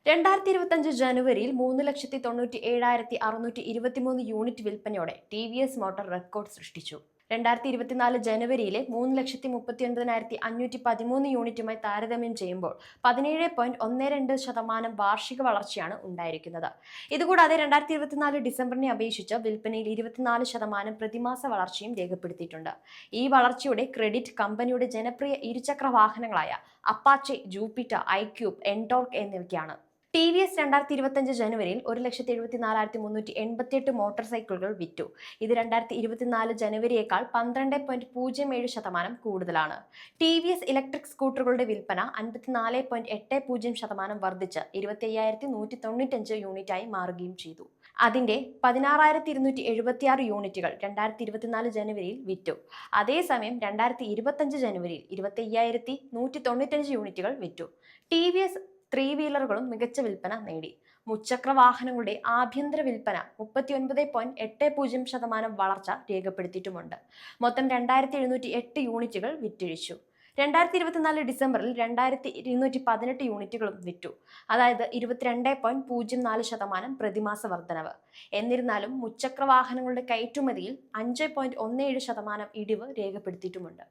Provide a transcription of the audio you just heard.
2025 ജനുവരിയിൽ 3,97,623 യൂണിറ്റ് വിൽപ്പനയോടെ T V S motor record സൃഷ്ടിച്ചു. 2024 ജനുവരിയിലെ 3,39,513 യൂണിറ്റുമായി താരതമ്യം ചെയ്യുമ്പോൾ 17.12% വാർഷിക വളർച്ചയാണ് ഉണ്ടായിരിക്കുന്നത്. ഇതുകൂടാതെ 2024 ഡിസംബറിനെ അപേക്ഷിച്ച് വിൽപ്പനയിൽ 24% പ്രതിമാസ വളർച്ചയും രേഖപ്പെടുത്തിയിട്ടുണ്ട്. ഈ വളർച്ചയുടെ ക്രെഡിറ്റ് കമ്പനിയുടെ ജനപ്രിയ ഇരുചക്ര വാഹനങ്ങളായ അപ്പാച്ചെ, ജൂപ്പിറ്റർ, ഐക്യൂബ്, എൻടോർക്ക് എന്നിവയ്ക്കാണ്. ടി വി എസ് 2025 ജനുവരിയിൽ 1,74,388 മോട്ടോർ സൈക്കിളുകൾ വിറ്റു. ഇത് 2024 ജനുവരിയേക്കാൾ 12.07% കൂടുതലാണ്. ടി വി എസ് ഇലക്ട്രിക് സ്കൂട്ടറുകളുടെ വിൽപ്പന 54.80% വർദ്ധിച്ച് 25,195 യൂണിറ്റായി മാറുകയും ചെയ്തു. അതിന്റെ 16,276 യൂണിറ്റുകൾ 2024 ജനുവരിയിൽ വിറ്റു. അതേസമയം 2025 ജനുവരിയിൽ 25,195 യൂണിറ്റുകൾ വിറ്റു. ടി വി എസ് ത്രീ വീലറുകളും മികച്ച വിൽപ്പന നേടി. മുച്ചക്ര വാഹനങ്ങളുടെ ആഭ്യന്തര വിൽപ്പന 39.80% വളർച്ച രേഖപ്പെടുത്തിയിട്ടുമുണ്ട്. മൊത്തം 2,708 യൂണിറ്റുകൾ വിറ്റഴിച്ചു. 2024 ഡിസംബറിൽ 2,218 യൂണിറ്റുകളും വിറ്റു. അതായത് 22.04% പ്രതിമാസ വർധനവ്. എന്നിരുന്നാലും മുച്ചക്ര വാഹനങ്ങളുടെ കയറ്റുമതിയിൽ 5.17% ഇടിവ് രേഖപ്പെടുത്തിയിട്ടുമുണ്ട്.